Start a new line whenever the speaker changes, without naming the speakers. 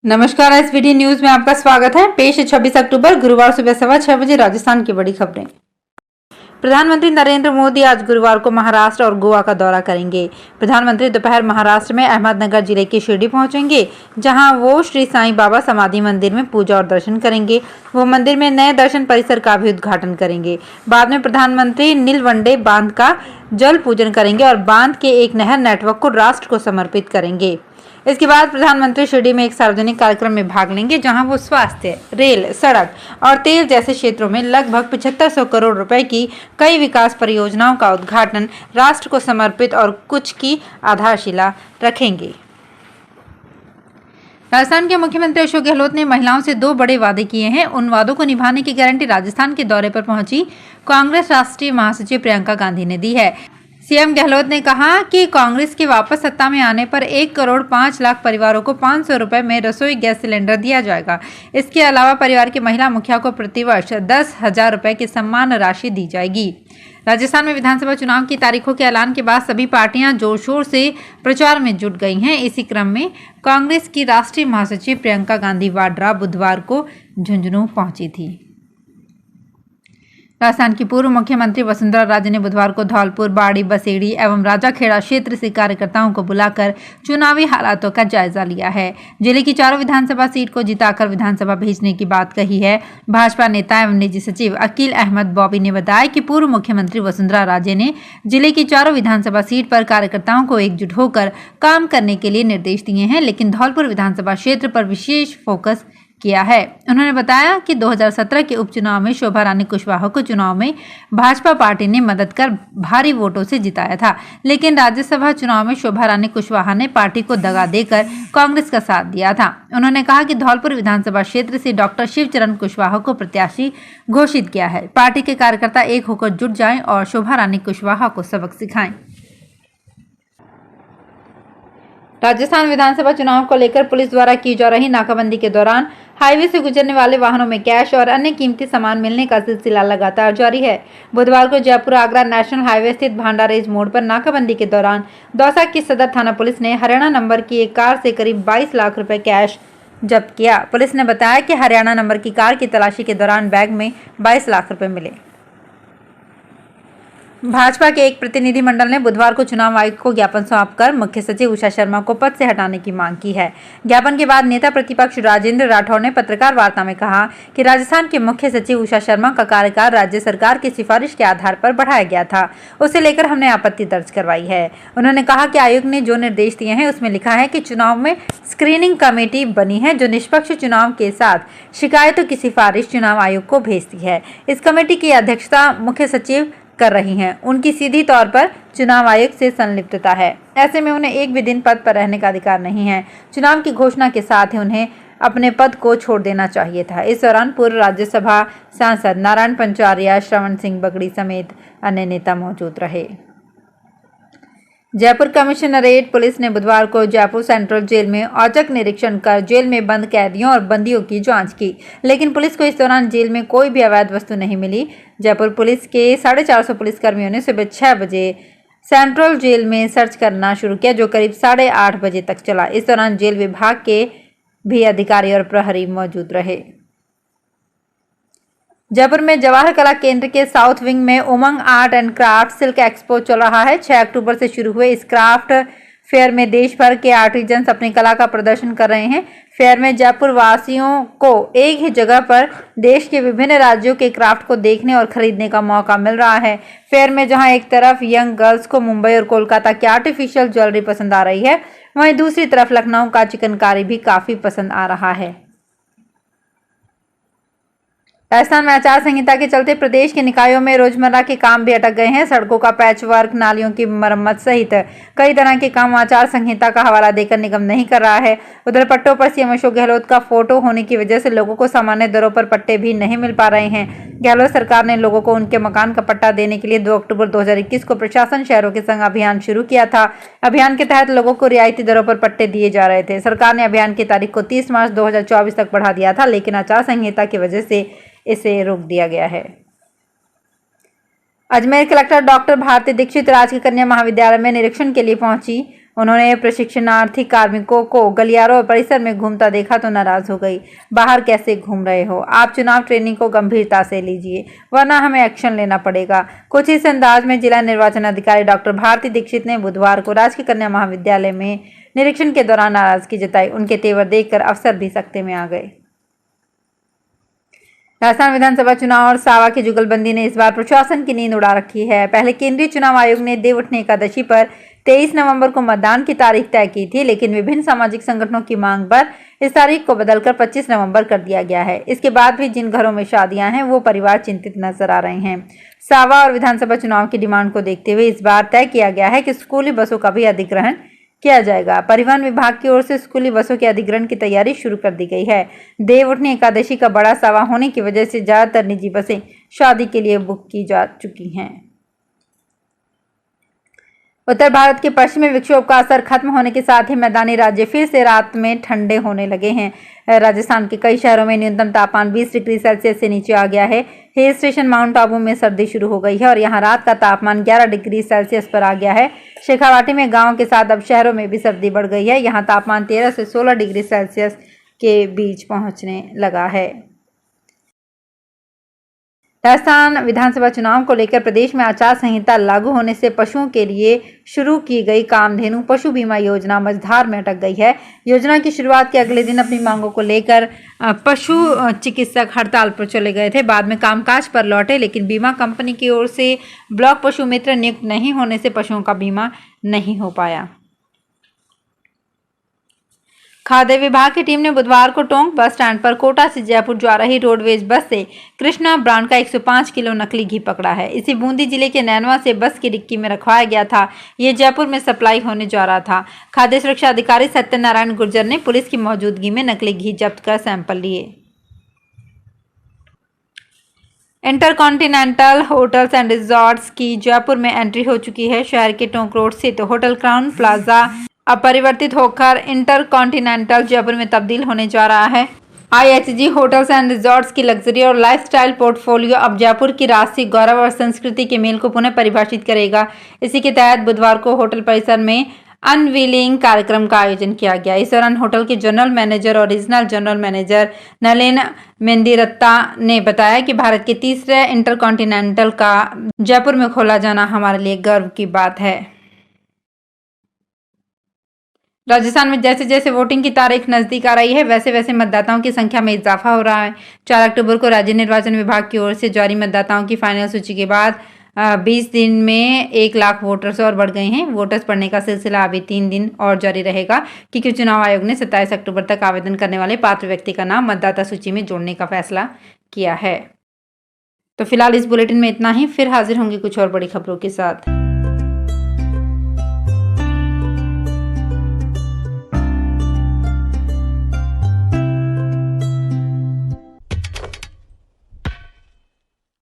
नमस्कार, SBT news में आपका स्वागत है। पेश है 26 अक्टूबर गुरुवार सुबह 6:15 बजे राजस्थान की बड़ी खबरें। प्रधानमंत्री नरेंद्र मोदी आज गुरुवार को महाराष्ट्र और गोवा का दौरा करेंगे। प्रधानमंत्री दोपहर महाराष्ट्र में अहमदनगर जिले के शिरडी पहुंचेंगे, जहां वो श्री साईं बाबा समाधि मंदिर में पूजा और दर्शन करेंगे। वो मंदिर में नए दर्शन परिसर का भी उद्घाटन करेंगे। बाद में प्रधानमंत्री नीलवंडे बांध का जल पूजन करेंगे और बांध के एक नहर नेटवर्क को राष्ट्र को समर्पित करेंगे। इसके बाद प्रधानमंत्री शिरडी में एक सार्वजनिक कार्यक्रम में भाग लेंगे, जहां वो स्वास्थ्य, रेल, सड़क और तेल जैसे क्षेत्रों में लगभग 7500 करोड़ रुपए की कई विकास परियोजनाओं का उद्घाटन, राष्ट्र को समर्पित और कुछ की आधारशिला रखेंगे। राजस्थान के मुख्यमंत्री अशोक गहलोत ने महिलाओं से 2 बड़े वादे किए हैं। उन वादों को निभाने की गारंटी राजस्थान के दौरे पर पहुंची कांग्रेस राष्ट्रीय महासचिव प्रियंका गांधी ने दी है। सीएम गहलोत ने कहा कि कांग्रेस के वापस सत्ता में आने पर 1 करोड़ 5 लाख परिवारों को 500 रुपए में रसोई गैस सिलेंडर दिया जाएगा। इसके अलावा परिवार की महिला मुखिया को प्रतिवर्ष 10,000 रुपए की सम्मान राशि दी जाएगी। राजस्थान में विधानसभा चुनाव की तारीखों के ऐलान के बाद सभी पार्टियां जोर शोर से प्रचार में जुट गई हैं। इसी क्रम में कांग्रेस की राष्ट्रीय महासचिव प्रियंका गांधी वाड्रा बुधवार को झुंझुनू पहुंची थी। राजस्थान की पूर्व मुख्यमंत्री वसुंधरा राजे ने बुधवार को धौलपुर, बाड़ी, बसेड़ी एवं राजाखेड़ा क्षेत्र से कार्यकर्ताओं को बुलाकर चुनावी हालातों का जायजा लिया है। जिले की चारों विधानसभा सीट को जिताकर विधानसभा भेजने की बात कही है। भाजपा नेता एवं निजी सचिव अकील अहमद बॉबी ने बताया कि पूर्व मुख्यमंत्री वसुंधरा राजे ने जिले की चारों विधानसभा सीट पर कार्यकर्ताओं को एकजुट होकर काम करने के लिए निर्देश दिए हैं, लेकिन धौलपुर विधानसभा क्षेत्र पर विशेष फोकस किया है। उन्होंने बताया कि 2017 के उपचुनाव में शोभा रानी कुशवाहा को चुनाव में भाजपा पार्टी ने मदद कर भारी वोटों से जिताया था, लेकिन राज्यसभा चुनाव में शोभा रानी कुशवाहा ने पार्टी को दगा देकर कांग्रेस का साथ दिया था। उन्होंने कहा कि धौलपुर विधानसभा क्षेत्र से डॉक्टर शिवचरण कुशवाहा को प्रत्याशी घोषित किया है। पार्टी के कार्यकर्ता एक होकर जुट जाएं और शोभा रानी कुशवाहा को सबक सिखाएं। राजस्थान विधानसभा चुनाव को लेकर पुलिस द्वारा की जा रही नाकाबंदी के दौरान हाईवे से गुजरने वाले वाहनों में कैश और अन्य कीमती सामान मिलने का सिलसिला लगातार जारी है। बुधवार को जयपुर आगरा नेशनल हाईवे स्थित भांडारेज मोड़ पर नाकाबंदी के दौरान दौसा की सदर थाना पुलिस ने हरियाणा नंबर की एक कार से करीब 22 लाख रुपए कैश जब्त किया। पुलिस ने बताया कि हरियाणा नंबर की कार की तलाशी के दौरान बैग में 22 लाख रुपए मिले। भाजपा के एक प्रतिनिधिमंडल ने बुधवार को चुनाव आयुक्त को ज्ञापन सौंपकर मुख्य सचिव उषा शर्मा को पद से हटाने की मांग की है। ज्ञापन के बाद नेता प्रतिपक्ष राजेंद्र राठौर ने पत्रकार वार्ता में कहा कि राजस्थान के मुख्य सचिव उषा शर्मा का कार्यकाल राज्य सरकार की सिफारिश के आधार पर बढ़ाया गया था, उसे लेकर हमने आपत्ति दर्ज करवाई है। उन्होंने कहा कि आयोग ने जो निर्देश दिए हैं उसमें लिखा है कि चुनाव में स्क्रीनिंग कमेटी बनी है जो निष्पक्ष चुनाव के साथ शिकायतों की सिफारिश चुनाव आयोग को भेजती है। इस कमेटी की अध्यक्षता मुख्य सचिव कर रही हैं। उनकी सीधी तौर पर चुनाव आयोग से संलिप्तता है। ऐसे में उन्हें एक भी दिन पद पर रहने का अधिकार नहीं है। चुनाव की घोषणा के साथ ही उन्हें अपने पद को छोड़ देना चाहिए था। इस दौरान पूर्व राज्यसभा सांसद नारायण पंचारिया, श्रवण सिंह बगड़ी समेत अन्य नेता मौजूद रहे। जयपुर कमिश्नरेट पुलिस ने बुधवार को जयपुर सेंट्रल जेल में औचक निरीक्षण कर जेल में बंद कैदियों और बंदियों की जांच की, लेकिन पुलिस को इस दौरान जेल में कोई भी अवैध वस्तु नहीं मिली। जयपुर पुलिस के 450 पुलिसकर्मियों ने सुबह 6 बजे सेंट्रल जेल में सर्च करना शुरू किया, जो करीब 8:30 बजे तक चला। इस दौरान जेल विभाग के भी अधिकारी और प्रहरी मौजूद रहे। जयपुर में जवाहर कला केंद्र के साउथ विंग में Umang art and craft silk expo चल रहा है। 6 अक्टूबर से शुरू हुए इस क्राफ्ट फेयर में देश भर के आर्टिजन्स अपनी कला का प्रदर्शन कर रहे हैं। फेयर में जयपुर वासियों को एक ही जगह पर देश के विभिन्न राज्यों के क्राफ्ट को देखने और खरीदने का मौका मिल रहा है। फेयर में जहां एक तरफ यंग गर्ल्स को मुंबई और कोलकाता की आर्टिफिशियल ज्वेलरी पसंद आ रही है, वहीं दूसरी तरफ लखनऊ का चिकनकारी भी काफी पसंद आ रहा है। राजस्थान में आचार संहिता के चलते प्रदेश के निकायों में रोजमर्रा के काम भी अटक गए हैं। सड़कों का पैच वर्क, नालियों की मरम्मत सहित कई तरह के काम आचार संहिता का हवाला देकर निगम नहीं कर रहा है। उधर पट्टों पर सीएम अशोक गहलोत का फोटो होने की वजह से लोगों को सामान्य दरों पर पट्टे भी नहीं मिल पा रहे हैं। गहलोत सरकार ने लोगों को उनके मकान का पट्टा देने के लिए 2 अक्टूबर 2021 को प्रशासन शहरों के संग अभियान शुरू किया था। अभियान के तहत लोगों को रियायती दरों पर पट्टे दिए जा रहे थे। सरकार ने अभियान की तारीख को 30 मार्च 2024 तक बढ़ा दिया था, लेकिन आचार संहिता की वजह से इसे रोक दिया गया है। अजमेर कलेक्टर डॉक्टर भारती दीक्षित राजकीय कन्या महाविद्यालय में निरीक्षण के लिए पहुंची। उन्होंने प्रशिक्षणार्थी कार्मिकों को गलियारों और परिसर में घूमता देखा तो नाराज हो गई। बाहर कैसे घूम रहे हो? आप चुनाव ट्रेनिंग को गंभीरता से लीजिए, वरना हमें एक्शन लेना पड़ेगा। कुछ इस अंदाज में जिला निर्वाचन अधिकारी डॉक्टर भारती दीक्षित ने बुधवार को राजकीय कन्या महाविद्यालय में निरीक्षण के दौरान नाराजगी जताई। उनके तेवर देखकर अफसर भी सख्ते में आ गए। राजस्थान विधानसभा चुनाव और सावा की जुगलबंदी ने इस बार प्रशासन की नींद उड़ा रखी है। पहले केंद्रीय चुनाव आयोग ने देव उठनी एकादशी पर 23 नवंबर को मतदान की तारीख तय की थी, लेकिन विभिन्न सामाजिक संगठनों की मांग पर इस तारीख को बदलकर 25 नवंबर कर दिया गया है। इसके बाद भी जिन घरों में शादियां हैं वो परिवार चिंतित नजर आ रहे हैं। सावा और विधानसभा चुनाव की डिमांड को देखते हुए इस बार तय किया गया है कि स्कूली बसों का भी अधिग्रहण किया जाएगा। परिवहन विभाग की ओर से स्कूली बसों के अधिग्रहण की तैयारी शुरू कर दी गई है। देव उठनी एकादशी का बड़ा सावा होने की वजह से ज्यादातर निजी बसें शादी के लिए बुक की जा चुकी हैं। उत्तर भारत के पश्चिमी विक्षोभ का असर खत्म होने के साथ ही मैदानी राज्य फिर से रात में ठंडे होने लगे हैं। राजस्थान के कई शहरों में न्यूनतम तापमान 20 डिग्री सेल्सियस से नीचे आ गया है। हिल स्टेशन माउंट आबू में सर्दी शुरू हो गई है और यहां रात का तापमान 11 डिग्री सेल्सियस पर आ गया है। शेखावाटी में गांव के साथ अब शहरों में भी सर्दी बढ़ गई है। यहाँ तापमान 13 से 16 डिग्री सेल्सियस के बीच पहुंचने लगा है। राजस्थान विधानसभा चुनाव को लेकर प्रदेश में आचार संहिता लागू होने से पशुओं के लिए शुरू की गई कामधेनु पशु बीमा योजना मझधार में अटक गई है। योजना की शुरुआत के अगले दिन अपनी मांगों को लेकर पशु चिकित्सक हड़ताल पर चले गए थे। बाद में कामकाज पर लौटे, लेकिन बीमा कंपनी की ओर से ब्लॉक पशु मित्र नियुक्त नहीं होने से पशुओं का बीमा नहीं हो पाया। खाद्य विभाग की टीम ने बुधवार को टोंक बस स्टैंड पर कोटा से जयपुर जा रही रोडवेज बस से कृष्णा ब्रांड का 105 किलो नकली घी पकड़ा है। इसे बूंदी जिले के नैनवा से बस की डिक्की में रखवाया गया था। ये जयपुर में सप्लाई होने जा रहा था। खाद्य सुरक्षा अधिकारी सत्यनारायण गुर्जर ने पुलिस की मौजूदगी में नकली घी जब्त कर सैंपल लिए। इंटरकॉन्टिनेंटल होटल्स एंड रिजॉर्ट्स की जयपुर में एंट्री हो चुकी है। शहर के टोंक रोड स्थित होटल क्राउन प्लाजा अब परिवर्तित होकर इंटरकॉन्टिनेंटल जयपुर में तब्दील होने जा रहा है। IHG होटल्स एंड रिजॉर्ट्स की लग्जरी और लाइफस्टाइल पोर्टफोलियो अब जयपुर की राष्ट्रीय गौरव और संस्कृति के मेल को पुनः परिभाषित करेगा। इसी के तहत बुधवार को होटल परिसर में अनवीलिंग कार्यक्रम का आयोजन किया गया। इस दौरान होटल के जनरल मैनेजर और regional general manager Nalin Mendiratta ने बताया कि भारत के तीसरे इंटरकॉन्टिनेंटल का जयपुर में खोला जाना हमारे लिए गर्व की बात है। राजस्थान में जैसे जैसे वोटिंग की तारीख नजदीक आ रही है, वैसे वैसे मतदाताओं की संख्या में इजाफा हो रहा है। 4 अक्टूबर को राज्य निर्वाचन विभाग की ओर से जारी मतदाताओं की फाइनल सूची के बाद 20 दिन में 1 लाख वोटर्स और बढ़ गए हैं। वोटर्स बढ़ने का सिलसिला अभी 3 दिन और जारी रहेगा, क्योंकि चुनाव आयोग ने 27 अक्टूबर तक आवेदन करने वाले पात्र व्यक्ति का नाम मतदाता सूची में जोड़ने का फैसला किया है। तो फिलहाल इस बुलेटिन में इतना ही। फिर हाजिर होंगे कुछ और बड़ी खबरों के साथ।